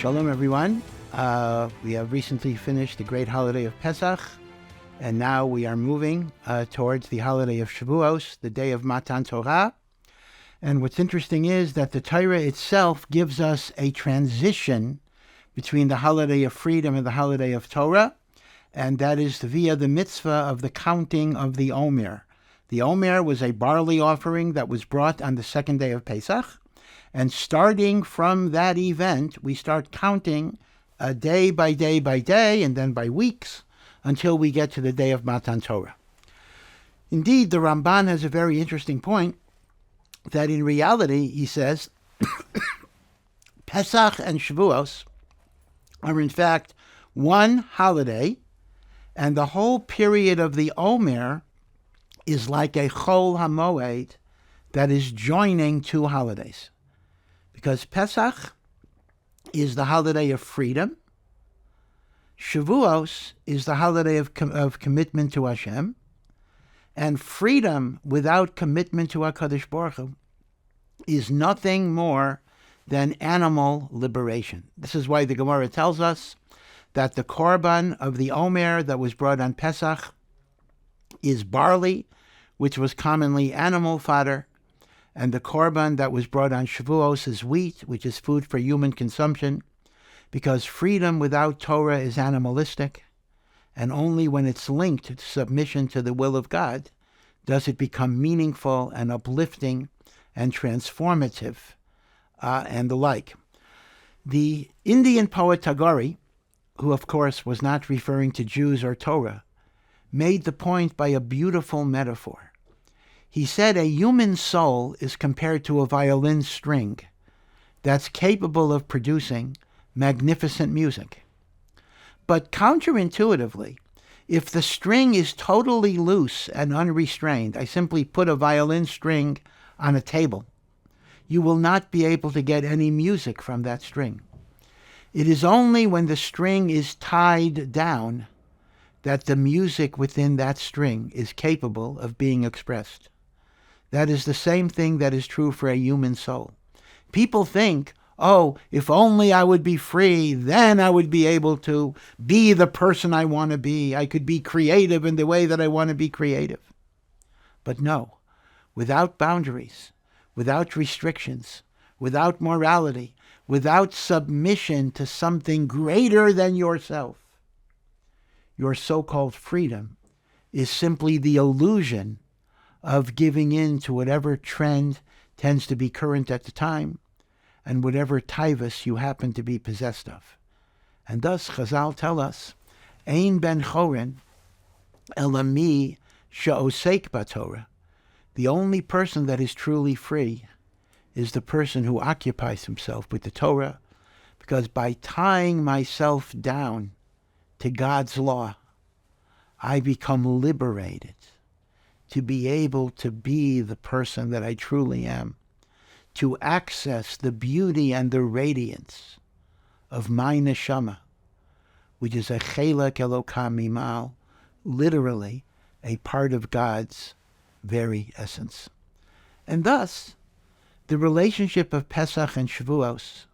Shalom, everyone. We have recently finished the great holiday of Pesach, and now we are moving towards the holiday of Shavuos, the day of Matan Torah. And what's interesting is that the Torah itself gives us a transition between the holiday of freedom and the holiday of Torah, and that is via the mitzvah of the counting of the Omer. The Omer was a barley offering that was brought on the second day of Pesach, and starting from that event, we start counting day by day by day, and then by weeks, until we get to the day of Matan Torah. Indeed, the Ramban has a very interesting point, that in reality, he says, Pesach and Shavuos are in fact one holiday, and the whole period of the Omer is like a Chol HaMoed that is joining two holidays. Because Pesach is the holiday of freedom, Shavuos is the holiday of commitment to Hashem, and freedom without commitment to HaKadosh Baruch Hu is nothing more than animal liberation. This is why the Gemara tells us that the korban of the Omer that was brought on Pesach is barley, which was commonly animal fodder, and the korban that was brought on Shavuos is wheat, which is food for human consumption, because freedom without Torah is animalistic, and only when it's linked to submission to the will of God does it become meaningful and uplifting and transformative, and the like. The Indian poet Tagore, who of course was not referring to Jews or Torah, made the point by a beautiful metaphor. He said a human soul is compared to a violin string that's capable of producing magnificent music. But counterintuitively, if the string is totally loose and unrestrained, I simply put a violin string on a table, you will not be able to get any music from that string. It is only when the string is tied down that the music within that string is capable of being expressed. That is the same thing that is true for a human soul. People think, oh, if only I would be free, then I would be able to be the person I want to be. I could be creative in the way that I want to be creative. But no, without boundaries, without restrictions, without morality, without submission to something greater than yourself, your so-called freedom is simply the illusion of giving in to whatever trend tends to be current at the time and whatever taivas you happen to be possessed of. And thus Chazal tell us, Ein ben chorin elami she'osek b'Torah. The only person that is truly free is the person who occupies himself with the Torah, because by tying myself down to God's law, I become liberated to be able to be the person that I truly am, to access the beauty and the radiance of my neshama, which is a chelek elokam mimal, literally a part of God's very essence. And thus, the relationship of Pesach and Shavuos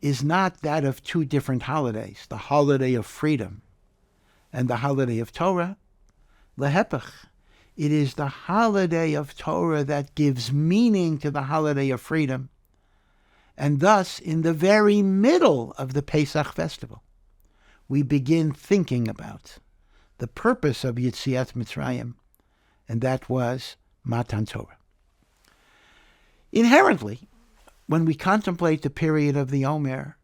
is not that of two different holidays, the holiday of freedom and the holiday of Torah. Lehepech, it is the holiday of Torah that gives meaning to the holiday of freedom. And thus, in the very middle of the Pesach festival, we begin thinking about the purpose of Yetziat Mitzrayim, and that was Matan Torah. Inherently, when we contemplate the period of the Omer,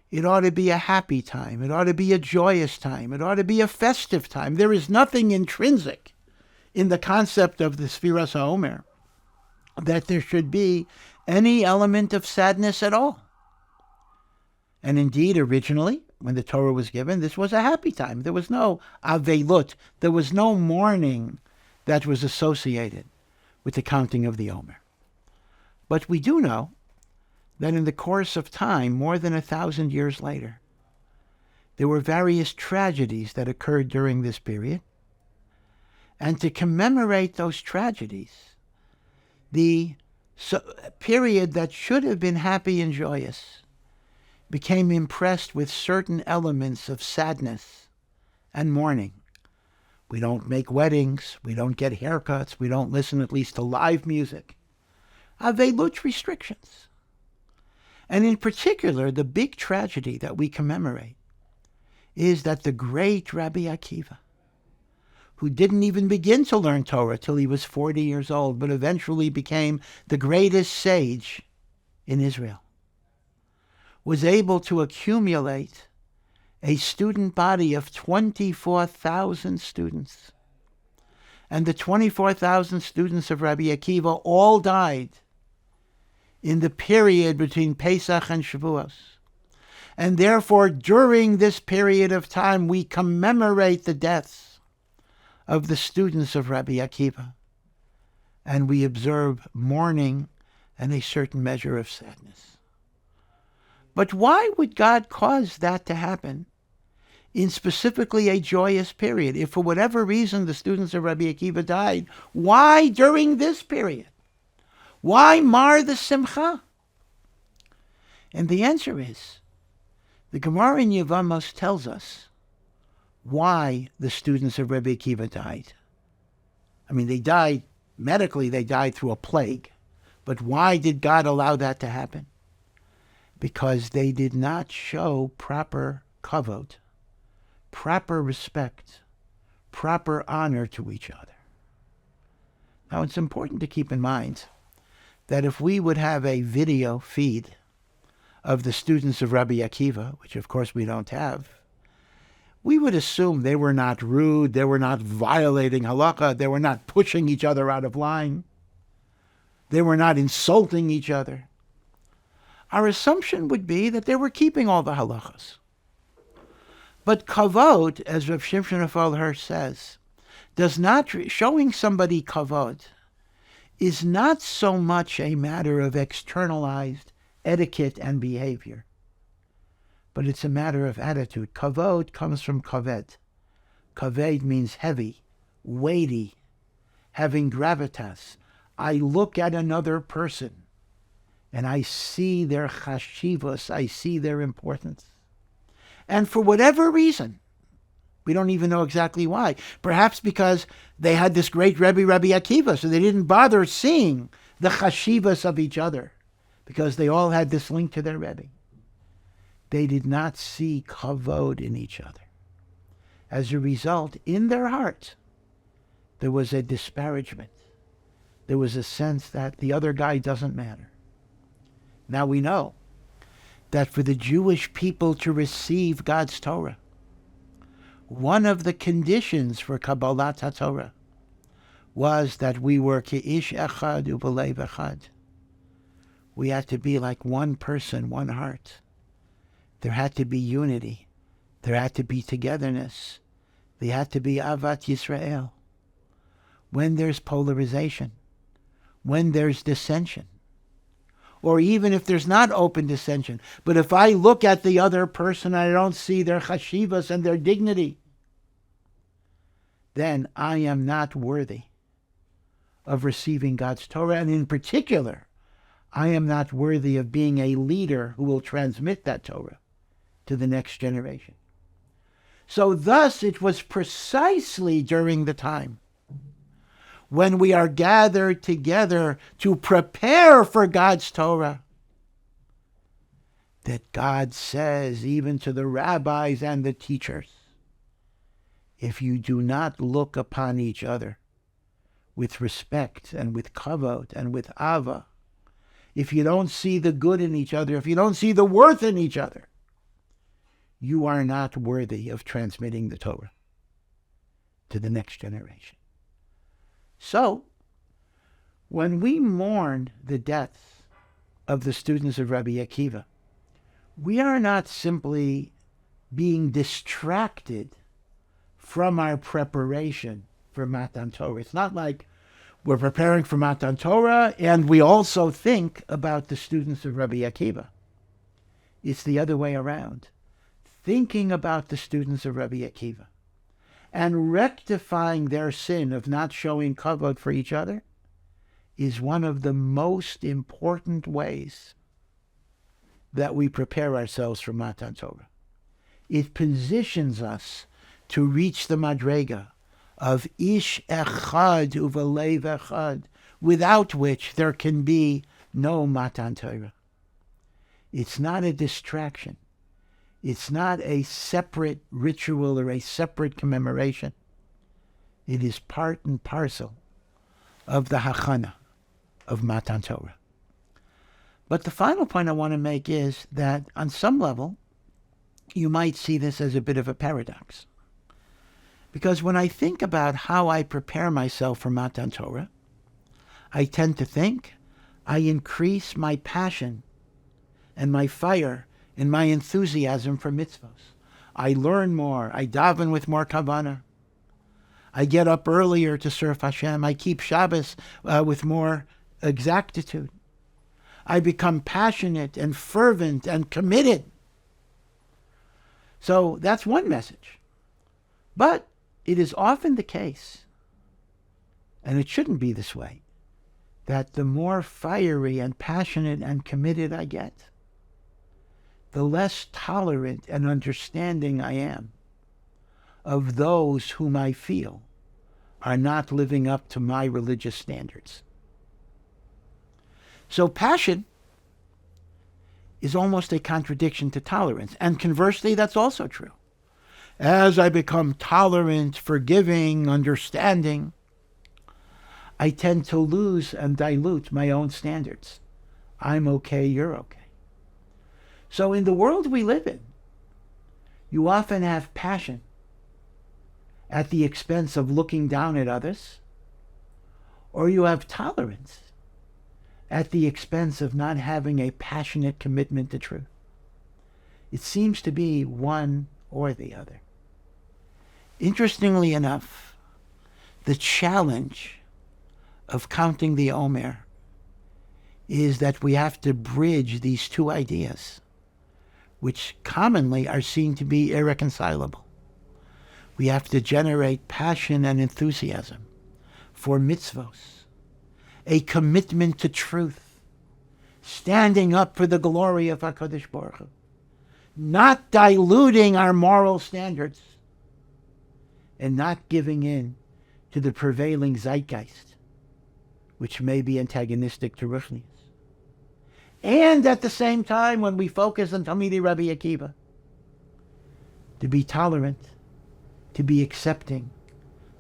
it ought to be a happy time. It ought to be a joyous time. It ought to be a festive time. There is nothing intrinsic in the concept of the Sfiras HaOmer that there should be any element of sadness at all. And indeed, originally, when the Torah was given, this was a happy time. There was no avelut. There was no mourning that was associated with the counting of the Omer. But we do know that in the course of time, more than 1,000 years later, there were various tragedies that occurred during this period. And to commemorate those tragedies, the period that should have been happy and joyous became impressed with certain elements of sadness and mourning. We don't make weddings, we don't get haircuts, we don't listen at least to live music. Avelut restrictions. And in particular, the big tragedy that we commemorate is that the great Rabbi Akiva, who didn't even begin to learn Torah till he was 40 years old, but eventually became the greatest sage in Israel, was able to accumulate a student body of 24,000 students. And the 24,000 students of Rabbi Akiva all died in the period between Pesach and Shavuos. And therefore, during this period of time, we commemorate the deaths of the students of Rabbi Akiva. And we observe mourning and a certain measure of sadness. But why would God cause that to happen in specifically a joyous period? If for whatever reason the students of Rabbi Akiva died, why during this period? Why mar the simcha? And the answer is, the Gemara in Yevamos tells us why the students of Rabbi Akiva died. I mean, they died, medically they died through a plague. But why did God allow that to happen? Because they did not show proper kavod, proper respect, proper honor to each other. Now, it's important to keep in mind that if we would have a video feed of the students of Rabbi Akiva, which of course we don't have, we would assume they were not rude, they were not violating halakha, they were not pushing each other out of line, they were not insulting each other. Our assumption would be that they were keeping all the halachas. But kavod, as Rav Shimshon of Ohr says, showing somebody kavod is not so much a matter of externalized etiquette and behavior, but it's a matter of attitude. Kavod comes from kaved. Kaved means heavy, weighty, having gravitas. I look at another person and I see their chashivos, I see their importance. And for whatever reason, we don't even know exactly why. Perhaps because they had this great Rabbi Akiva, so they didn't bother seeing the chashivos of each other, because they all had this link to their Rebbe. They did not see kavod in each other. As a result, in their heart, there was a disparagement. There was a sense that the other guy doesn't matter. Now we know that for the Jewish people to receive God's Torah, one of the conditions for Kabbalat HaTorah was that we were Ke'ish Echad Ubelev Echad. We had to be like one person, one heart. There had to be unity. There had to be togetherness. There had to be Avat Yisrael. When there's polarization, when there's dissension, or even if there's not open dissension, but if I look at the other person and I don't see their chashivas and their dignity, then I am not worthy of receiving God's Torah, and in particular, I am not worthy of being a leader who will transmit that Torah to the next generation. So thus it was precisely during the time when we are gathered together to prepare for God's Torah, that God says, even to the rabbis and the teachers, if you do not look upon each other with respect and with kavod and with ava, if you don't see the good in each other, if you don't see the worth in each other, you are not worthy of transmitting the Torah to the next generation. So, when we mourn the deaths of the students of Rabbi Akiva, we are not simply being distracted from our preparation for Matan Torah. It's not like we're preparing for Matan Torah and we also think about the students of Rabbi Akiva. It's the other way around. Thinking about the students of Rabbi Akiva and rectifying their sin of not showing kavod for each other is one of the most important ways that we prepare ourselves for Matan Torah. It positions us to reach the madrega of ish echad uvalev echad, without which there can be no Matan Torah. It's not a distraction. It's not a separate ritual or a separate commemoration. It is part and parcel of the hachana of Matan Torah. But the final point I want to make is that on some level, you might see this as a bit of a paradox. Because when I think about how I prepare myself for Matan Torah, I tend to think I increase my passion and my fire and my enthusiasm for mitzvos. I learn more. I daven with more kavanah. I get up earlier to serve Hashem. I keep Shabbos with more exactitude. I become passionate and fervent and committed. So that's one message. But it is often the case, and it shouldn't be this way, that the more fiery and passionate and committed I get, the less tolerant and understanding I am of those whom I feel are not living up to my religious standards. So passion is almost a contradiction to tolerance. And conversely, that's also true. As I become tolerant, forgiving, understanding, I tend to lose and dilute my own standards. I'm okay, you're okay. So in the world we live in, you often have passion at the expense of looking down at others, or you have tolerance at the expense of not having a passionate commitment to truth. It seems to be one or the other. Interestingly enough, the challenge of counting the Omer is that we have to bridge these two ideas, which commonly are seen to be irreconcilable. We have to generate passion and enthusiasm for mitzvos, a commitment to truth, standing up for the glory of HaKadosh Baruch Hu, not diluting our moral standards, and not giving in to the prevailing zeitgeist, which may be antagonistic to Ruchnius. And at the same time, when we focus on Talmidei Rabbi Akiva, to be tolerant, to be accepting,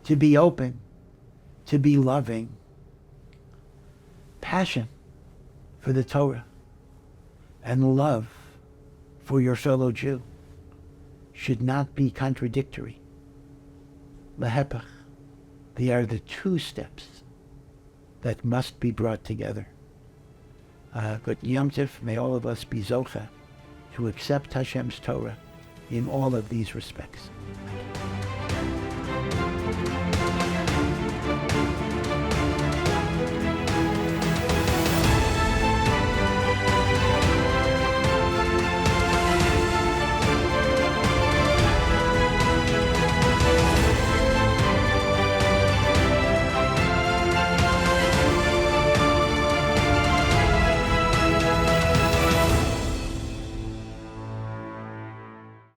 to be open, to be loving. Passion for the Torah and love for your fellow Jew should not be contradictory. Lehepach, they are the two steps that must be brought together. Good Yom Tov, may all of us be zocha to accept Hashem's Torah in all of these respects.